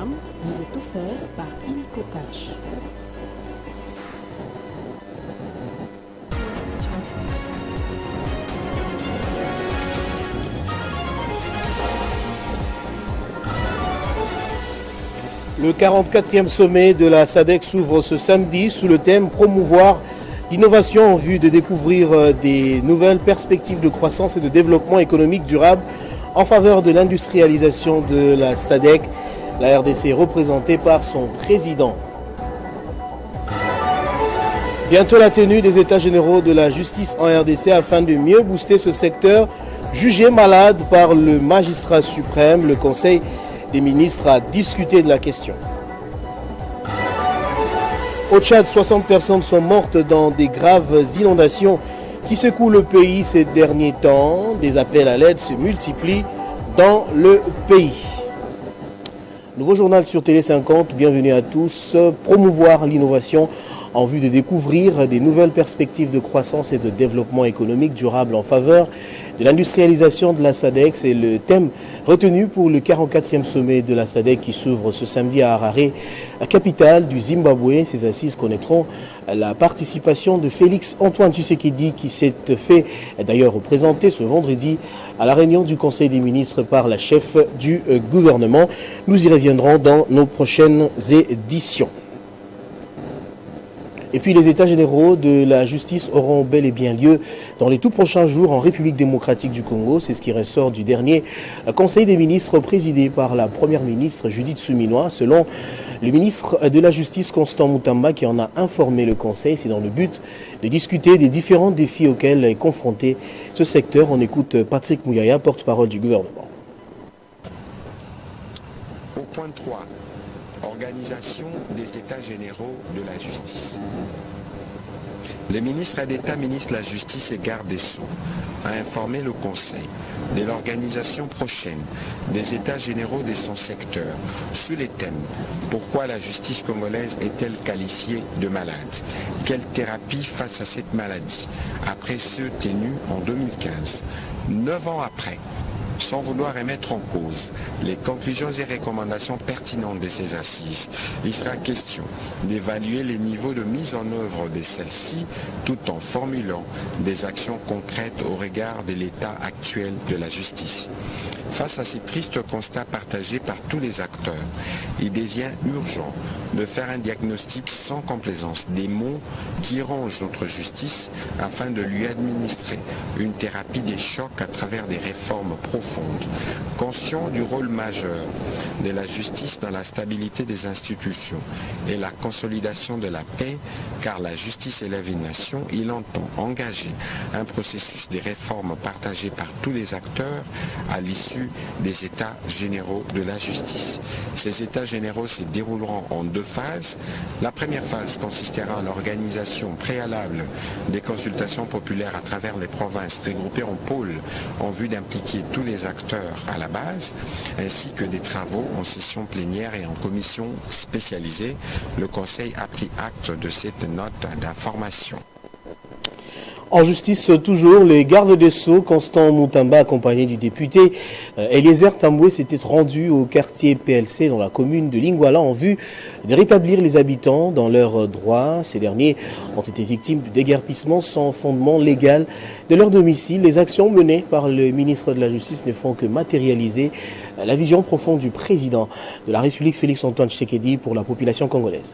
programme vous est offert par Illico Cash. Le 44e sommet de la SADC s'ouvre ce samedi sous le thème « Promouvoir l'innovation en vue de découvrir des nouvelles perspectives de croissance et de développement économique durable en faveur de l'industrialisation de la SADC ». La RDC est représentée par son président. Bientôt la tenue des états généraux de la justice en RDC afin de mieux booster ce secteur jugé malade par le magistrat suprême. Le Conseil des ministres a discuté de la question. Au Tchad, 60 personnes sont mortes dans des graves inondations qui secouent le pays ces derniers temps. Des appels à l'aide se multiplient dans le pays. Nouveau journal sur Télé 50, bienvenue à tous. Promouvoir l'innovation en vue de découvrir des nouvelles perspectives de croissance et de développement économique durable en faveur de l'industrialisation de la SADC, c'est le thème retenu pour le 44e sommet de la SADC qui s'ouvre ce samedi à Harare, la capitale du Zimbabwe. Ces assises connaîtront la participation de Félix Antoine Tshisekedi qui s'est fait d'ailleurs représenter ce vendredi à la réunion du Conseil des ministres par la chef du gouvernement. Nous y reviendrons dans nos prochaines éditions. Et puis les états généraux de la justice auront bel et bien lieu dans les tout prochains jours en République démocratique du Congo. C'est ce qui ressort du dernier Conseil des ministres présidé par la première ministre Judith Suminwa. Selon le ministre de la Justice Constant Mutamba qui en a informé le Conseil, c'est dans le but de discuter des différents défis auxquels est confronté ce secteur. On écoute Patrick Mouyaya, porte-parole du gouvernement. Au point 3. Organisation des États généraux de la justice. Le ministre d'État, ministre de la Justice et garde des Sceaux a informé le Conseil de l'organisation prochaine des États généraux de son secteur sous les thèmes « Pourquoi la justice congolaise est-elle qualifiée de malade ? Quelle thérapie face à cette maladie ?» après ceux tenus en 2015. 9 ans après, sans vouloir remettre en cause les conclusions et recommandations pertinentes de ces assises, il sera question d'évaluer les niveaux de mise en œuvre de celles-ci tout en formulant des actions concrètes au regard de l'état actuel de la justice. Face à ces tristes constats partagés par tous les acteurs, il devient urgent de faire un diagnostic sans complaisance des maux qui rongent notre justice afin de lui administrer une thérapie des chocs à travers des réformes profondes. Conscient du rôle majeur de la justice dans la stabilité des institutions et la consolidation de la paix, car la justice élève une nation, il entend engager un processus de réformes partagé par tous les acteurs à l'issue des États généraux de la justice. Ces États généraux se dérouleront en 2 phases. La première phase consistera en l'organisation préalable des consultations populaires à travers les provinces regroupées en pôles en vue d'impliquer tous les acteurs à la base, ainsi que des travaux en session plénière et en commission spécialisée. Le Conseil a pris acte de cette note d'information. En justice, toujours, les gardes des Sceaux, Constant Mutamba, accompagné du député Eliezer Tamboué, s'était rendu au quartier PLC dans la commune de Lingwala en vue de rétablir les habitants dans leurs droits. Ces derniers ont été victimes du déguerpissement sans fondement légal de leur domicile. Les actions menées par le ministre de la Justice ne font que matérialiser la vision profonde du président de la République, Félix Antoine Tshisekedi, pour la population congolaise.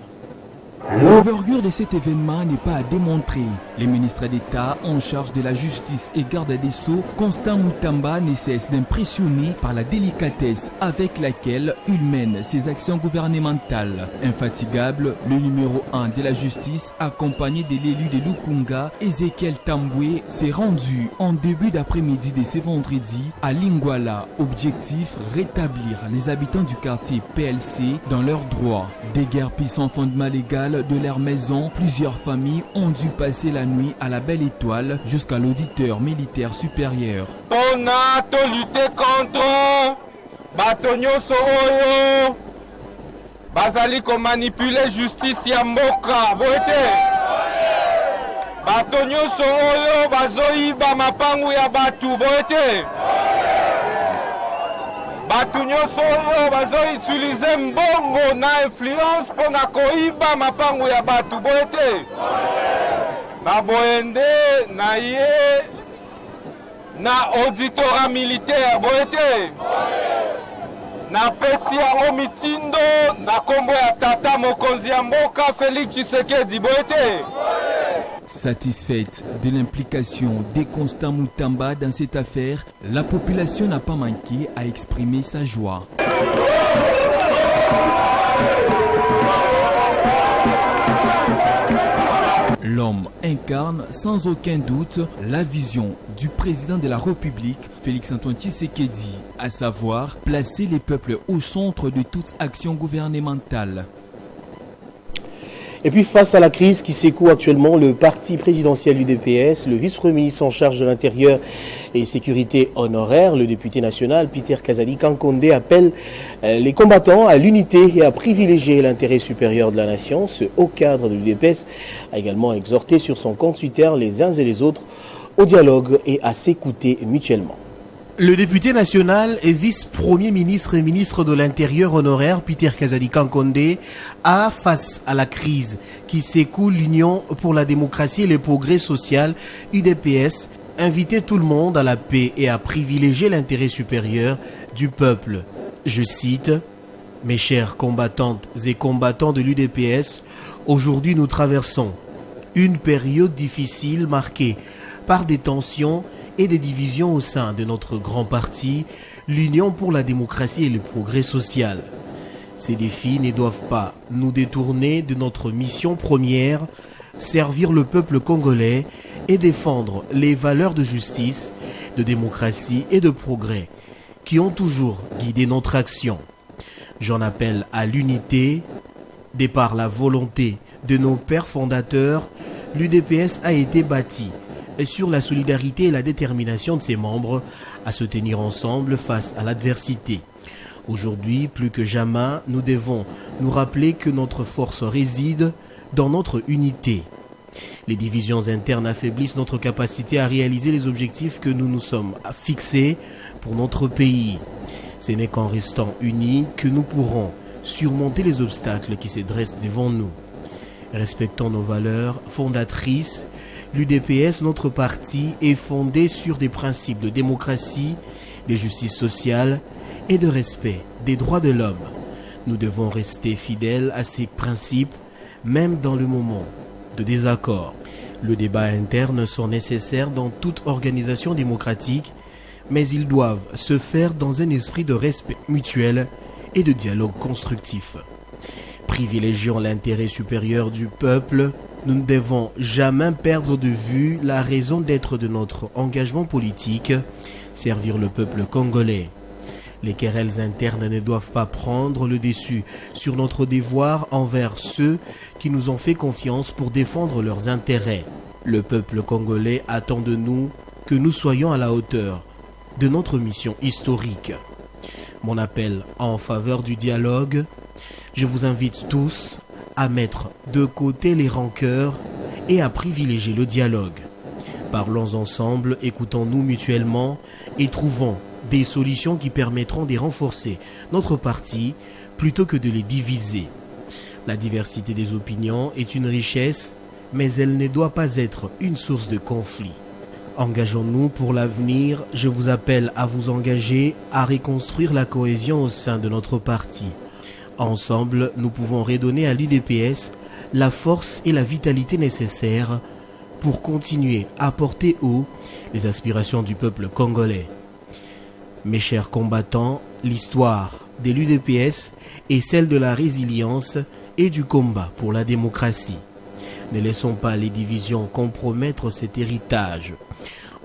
L'envergure de cet événement n'est pas à démontrer. Le ministre d'État en charge de la justice et garde des Sceaux, Constant Mutamba, ne cesse d'impressionner par la délicatesse avec laquelle il mène ses actions gouvernementales. Infatigable, le numéro 1 de la justice, accompagné de l'élu de Lukunga, Ezekiel Tamboué, s'est rendu en début d'après-midi de ce vendredi à Lingwala. Objectif, rétablir les habitants du quartier PLC dans leurs droits. Déguerpissement sans fondement légal de leur maison, plusieurs familles ont dû passer la nuit à la Belle Étoile jusqu'à l'auditeur militaire supérieur. On a lutté contre Batonyoso Oyo Bazali ko manipuler justice ya mboka boete Batonyoso Oyo bazoyiba mapangu ya batu boete bato nyonso oyo bazoutilize mbongo na influence mpo na koyiba mapango ya bato boye te. Na boye nde na ye na auditora militaire boye te. Na pesi yango mitindo na kombo ya tata mokonzi ya mboka Félix Tshisekedi boye te. Satisfaite de l'implication des Constant Moutamba dans cette affaire, la population n'a pas manqué à exprimer sa joie. L'homme incarne sans aucun doute la vision du président de la République, Félix-Antoine Tshisekedi, à savoir placer les peuples au centre de toute action gouvernementale. Et puis face à la crise qui secoue actuellement le parti présidentiel UDPS, le vice-premier ministre en charge de l'intérieur et sécurité honoraire, le député national Peter Kazadi Kankonde appelle les combattants à l'unité et à privilégier l'intérêt supérieur de la nation. Ce haut cadre de l'UDPS a également exhorté sur son compte Twitter les uns et les autres au dialogue et à s'écouter mutuellement. Le député national et vice-premier ministre et ministre de l'Intérieur honoraire Peter Kazadi Kankonde a, face à la crise qui secoue l'Union pour la démocratie et le progrès social, UDPS, invité tout le monde à la paix et à privilégier l'intérêt supérieur du peuple. Je cite, « Mes chers combattantes et combattants de l'UDPS, aujourd'hui nous traversons une période difficile marquée par des tensions et des divisions au sein de notre grand parti, l'Union pour la démocratie et le progrès social. Ces défis ne doivent pas nous détourner de notre mission première, servir le peuple congolais et défendre les valeurs de justice, de démocratie et de progrès qui ont toujours guidé notre action. J'en appelle à l'unité. De par la volonté de nos pères fondateurs, l'UDPS a été bâti sur la solidarité et la détermination de ses membres à se tenir ensemble face à l'adversité. Aujourd'hui, plus que jamais, nous devons nous rappeler que notre force réside dans notre unité. Les divisions internes affaiblissent notre capacité à réaliser les objectifs que nous nous sommes fixés pour notre pays. Ce n'est qu'en restant unis que nous pourrons surmonter les obstacles qui se dressent devant nous. Respectons nos valeurs fondatrices. L'UDPS, notre parti, est fondé sur des principes de démocratie, de justice sociale et de respect des droits de l'homme. Nous devons rester fidèles à ces principes, même dans le moment de désaccord. Le débat interne sont nécessaires dans toute organisation démocratique, mais ils doivent se faire dans un esprit de respect mutuel et de dialogue constructif. Privilégions l'intérêt supérieur du peuple. Nous ne devons jamais perdre de vue la raison d'être de notre engagement politique, servir le peuple congolais. Les querelles internes ne doivent pas prendre le dessus sur notre devoir envers ceux qui nous ont fait confiance pour défendre leurs intérêts. Le peuple congolais attend de nous que nous soyons à la hauteur de notre mission historique. Mon appel en faveur du dialogue, je vous invite tous à mettre de côté les rancœurs et à privilégier le dialogue. Parlons ensemble, écoutons-nous mutuellement et trouvons des solutions qui permettront de renforcer notre parti plutôt que de les diviser. La diversité des opinions est une richesse, mais elle ne doit pas être une source de conflit. Engageons-nous pour l'avenir. Je vous appelle à vous engager à reconstruire la cohésion au sein de notre parti. Ensemble, nous pouvons redonner à l'UDPS la force et la vitalité nécessaires pour continuer à porter haut les aspirations du peuple congolais. Mes chers combattants, l'histoire de l'UDPS est celle de la résilience et du combat pour la démocratie. Ne laissons pas les divisions compromettre cet héritage.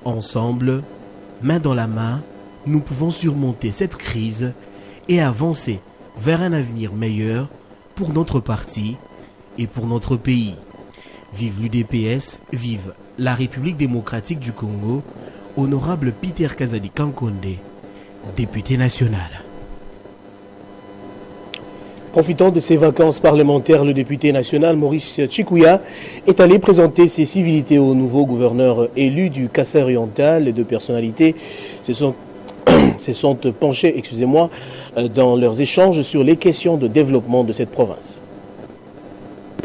Ensemble, main dans la main, nous pouvons surmonter cette crise et avancer vers un avenir meilleur pour notre parti et pour notre pays. Vive l'UDPS, vive la République démocratique du Congo, honorable Peter Kazadi Kankonde, député national. Profitant de ses vacances parlementaires, le député national Maurice Tshikuya est allé présenter ses civilités au nouveau gouverneur élu du Kassai oriental. Les deux personnalités se sont se sont penchés, dans leurs échanges sur les questions de développement de cette province.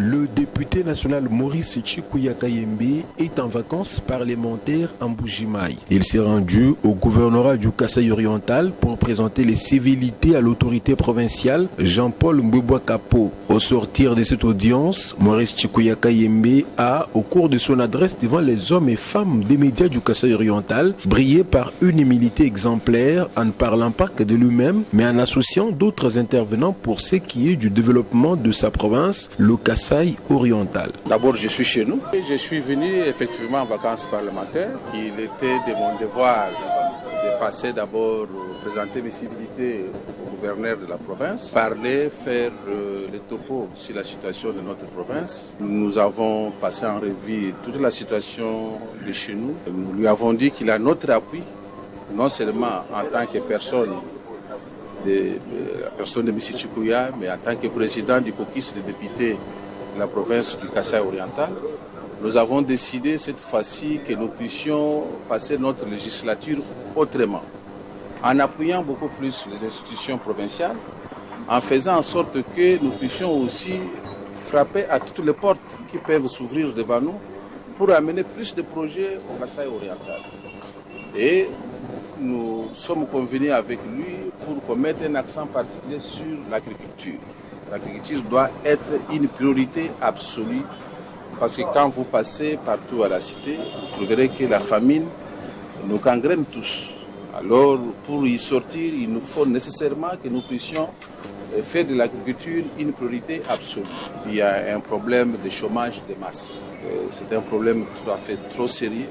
Le député national Maurice Chikuya Kayembe est en vacances parlementaires en Mbuji-Mayi. Il s'est rendu au gouvernorat du Kasaï oriental pour présenter les civilités à l'autorité provinciale Jean-Paul Mbouboua-Kapo. Au sortir de cette audience, Maurice Chikuya Kayembe a, au cours de son adresse devant les hommes et femmes des médias du Kasaï oriental, brillé par une humilité exemplaire en ne parlant pas que de lui-même, mais en associant d'autres intervenants pour ce qui est du développement de sa province, le Kasaï oriental. D'abord, je suis chez nous. Je suis venu effectivement en vacances parlementaires. Il était de mon devoir de passer d'abord, présenter mes civilités au gouverneur de la province, parler, faire les topos sur la situation de notre province. Nous avons passé en revue toute la situation de chez nous. Nous lui avons dit qu'il a notre appui, non seulement en tant que personne de M. Chikuya, mais en tant que président du caucus des députés de la province du Kasaï oriental. Nous avons décidé cette fois-ci que nous puissions passer notre législature autrement, en appuyant beaucoup plus les institutions provinciales, en faisant en sorte que nous puissions aussi frapper à toutes les portes qui peuvent s'ouvrir devant nous pour amener plus de projets au Kasaï oriental. Et nous sommes convenus avec lui pour qu'on mette un accent particulier sur l'agriculture. L'agriculture doit être une priorité absolue parce que quand vous passez partout à la cité, vous trouverez que la famine nous gangrène tous. Alors, pour y sortir, il nous faut nécessairement que nous puissions faire de l'agriculture une priorité absolue. Il y a un problème de chômage de masse. C'est un problème tout à fait trop sérieux.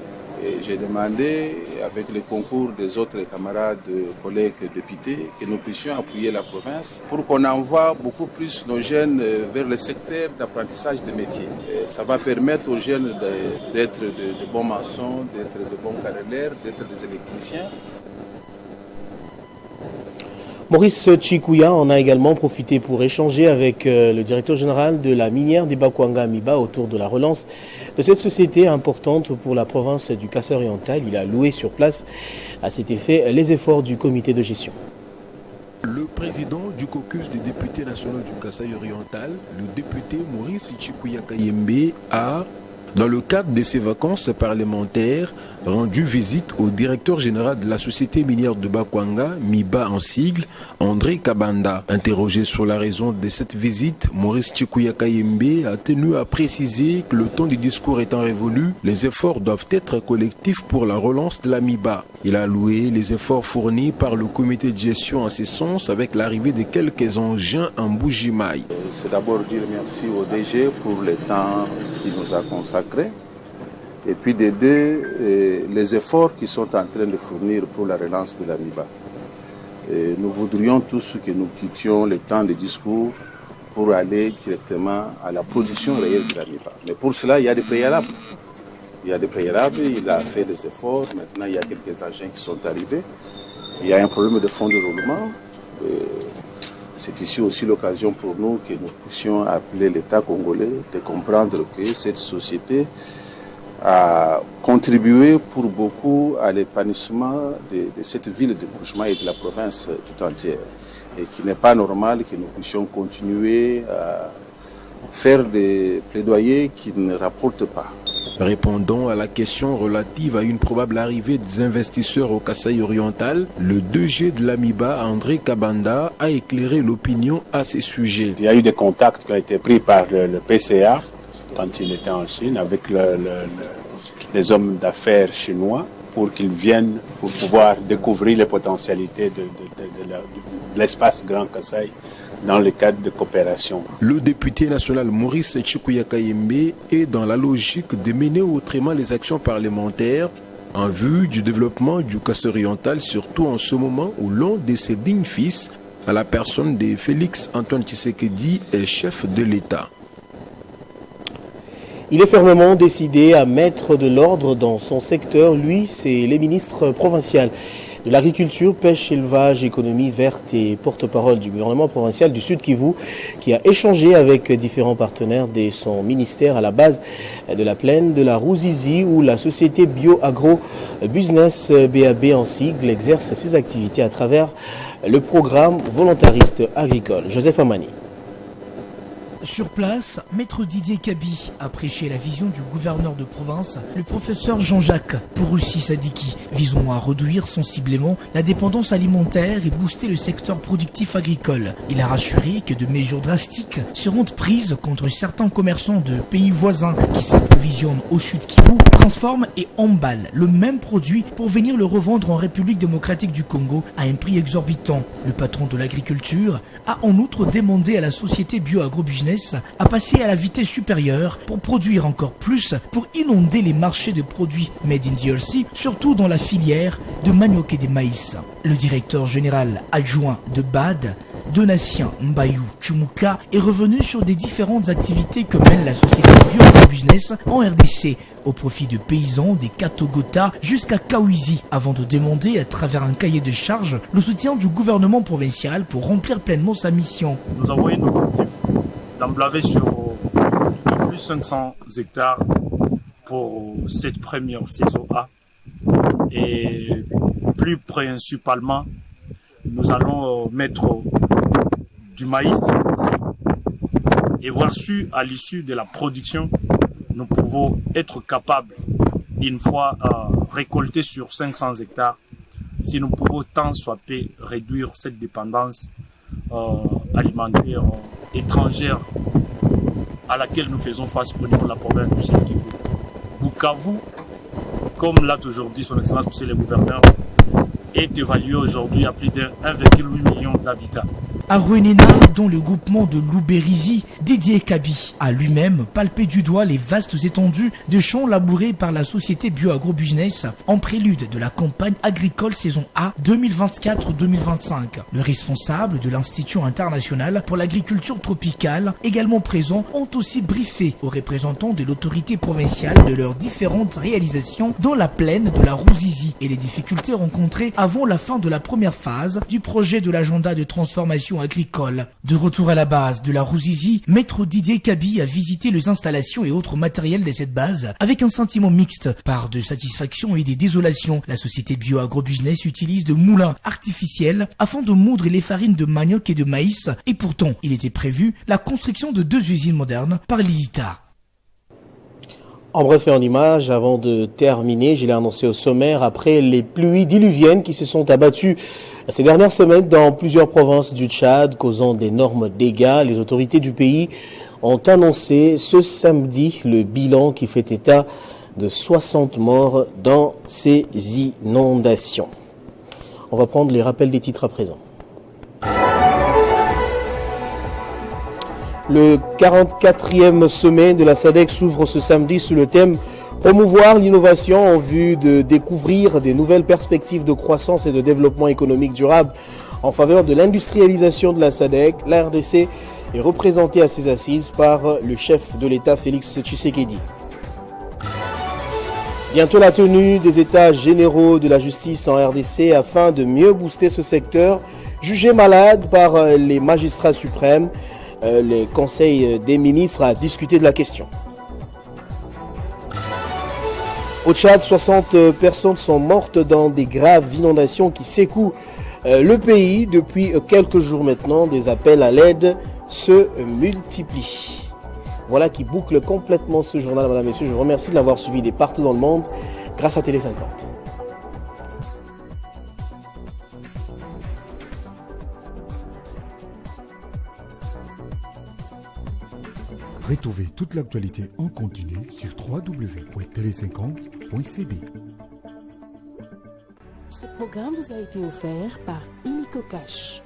J'ai demandé, avec le concours des autres camarades, collègues députés, que nous puissions appuyer la province pour qu'on envoie beaucoup plus nos jeunes vers le secteur d'apprentissage des métiers. Ça va permettre aux jeunes d'être de bons maçons, d'être de bons carreleurs, d'être des électriciens. Maurice Chikuya en a également profité pour échanger avec le directeur général de la minière des Bakwanga Miba autour de la relance de cette société importante pour la province du Kasaï oriental. Il a loué sur place à cet effet les efforts du comité de gestion. Le président du caucus des députés nationaux du Kasaï oriental, le député Maurice Chikuya Kayembe, a, dans le cadre de ses vacances parlementaires, rendu visite au directeur général de la société minière de Bakwanga, MIBA en sigle, André Kabanda. Interrogé sur la raison de cette visite, Maurice Chikuya Kayembe a tenu à préciser que le temps du discours étant révolu, les efforts doivent être collectifs pour la relance de la MIBA. Il a loué les efforts fournis par le comité de gestion en ce sens avec l'arrivée de quelques engins en Mbuji-Mayi. C'est d'abord dire merci au DG pour le temps qu'il nous a consacré et puis d'aider les efforts qu'ils sont en train de fournir pour la relance de la MIBA. Et nous voudrions tous que nous quittions le temps de discours pour aller directement à la production réelle de la MIBA. Mais pour cela, il y a des préalables. Il a fait des efforts, maintenant il y a quelques agents qui sont arrivés. Il y a un problème de fonds de roulement. C'est ici aussi l'occasion pour nous que nous puissions appeler l'État congolais de comprendre que cette société a contribué pour beaucoup à l'épanouissement de cette ville de Mbuji-Mayi et de la province tout entière. Et qu'il n'est pas normal que nous puissions continuer à faire des plaidoyers qui ne rapportent pas. Répondant à la question relative à une probable arrivée des investisseurs au Kasaï oriental, le 2G de l'AMIBA, André Kabanda, a éclairé l'opinion à ces sujets. Il y a eu des contacts qui ont été pris par le PCA quand il était en Chine avec les hommes d'affaires chinois pour qu'ils viennent pour pouvoir découvrir les potentialités de l'espace Grand Kasaï dans le cadre de coopération. Le député national Maurice Chikuya Kayembe est dans la logique de mener autrement les actions parlementaires en vue du développement du Kasaï oriental, surtout en ce moment où l'un de ses dignes fils, à la personne de Félix Antoine Tshisekedi, est chef de l'État. Il est fermement décidé à mettre de l'ordre dans son secteur. Lui, c'est les ministres provinciaux de l'agriculture, pêche, élevage, économie verte et porte-parole du gouvernement provincial du Sud Kivu, qui a échangé avec différents partenaires de son ministère à la base de la plaine de la Ruzizi, où la société Bio-Agro Business BAB en sigle exerce ses activités à travers le programme volontariste agricole. Joseph Amani. Sur place, Maître Didier Kabi a prêché la vision du gouverneur de province, le professeur Jean-Jacques Pouroussi Sadiki, visant à réduire sensiblement la dépendance alimentaire et booster le secteur productif agricole. Il a rassuré que de mesures drastiques seront prises contre certains commerçants de pays voisins qui s'approvisionnent au Sud Kivu, transforment et emballent le même produit pour venir le revendre en République démocratique du Congo à un prix exorbitant. Le patron de l'agriculture a en outre demandé à la société Bio-Agro Business à passer à la vitesse supérieure pour produire encore plus, pour inonder les marchés de produits made in DRC, surtout dans la filière de manioc et de maïs. Le directeur général adjoint de BAD, Donatien Mbayou Chumuka, est revenu sur des différentes activités que mène la société Bio-Agro Business en RDC au profit de paysans des Katogota jusqu'à Kawizi, avant de demander à travers un cahier de charges le soutien du gouvernement provincial pour remplir pleinement sa mission. Nous avons un objectif d'emblaver sur plus de 500 hectares pour cette première saison A. Et plus principalement, nous allons mettre du maïs et voir si à l'issue de la production, nous pouvons être capables, une fois récolté sur 500 hectares, si nous pouvons tant soit peu réduire cette dépendance alimentaire étrangère à laquelle nous faisons face au niveau de la province du Sud Kivu. Bukavu, comme l'a toujours dit son Excellence Monsieur le Gouverneur, est évalué aujourd'hui à plus de 1,8 million d'habitants. À Ruenena, dont le groupement de Louberizi, Didier Kabi a lui-même palpé du doigt les vastes étendues de champs labourés par la société Bio-Agro Business en prélude de la campagne agricole saison A 2024-2025. Le responsable de l'Institut international pour l'agriculture tropicale, également présent, ont aussi briefé aux représentants de l'autorité provinciale de leurs différentes réalisations dans la plaine de la Ruzizi et les difficultés rencontrées avant la fin de la première phase du projet de l'agenda de transformation agricole. De retour à la base de la Ruzizi, Maître Didier Kabi a visité les installations et autres matériels de cette base avec un sentiment mixte, part de satisfaction et des désolations. La société Bio-Agro Business utilise de moulins artificiels afin de moudre les farines de manioc et de maïs, et pourtant il était prévu la construction de 2 usines modernes par l'IITA. En bref et en images, avant de terminer, je l'ai annoncé au sommaire, après les pluies diluviennes qui se sont abattues ces dernières semaines dans plusieurs provinces du Tchad, causant d'énormes dégâts, les autorités du pays ont annoncé ce samedi le bilan qui fait état de 60 morts dans ces inondations. On va prendre les rappels des titres à présent. Le 44e sommet de la SADC s'ouvre ce samedi sous le thème « Promouvoir l'innovation en vue de découvrir des nouvelles perspectives de croissance et de développement économique durable en faveur de l'industrialisation de la SADC ». La RDC est représentée à ses assises par le chef de l'État Félix Tshisekedi. Bientôt la tenue des états généraux de la justice en RDC afin de mieux booster ce secteur, jugé malade par les magistrats suprêmes. Le Conseil des ministres a discuté de la question. Au Tchad, 60 personnes sont mortes dans des graves inondations qui secouent le pays depuis quelques jours maintenant. Des appels à l'aide se multiplient. Voilà qui boucle complètement ce journal, madame, messieurs. Je vous remercie de l'avoir suivi de partout dans le monde grâce à Télé 50. Retrouvez toute l'actualité en continu sur www.tele50.cd. Ce programme vous a été offert par Illico Cash.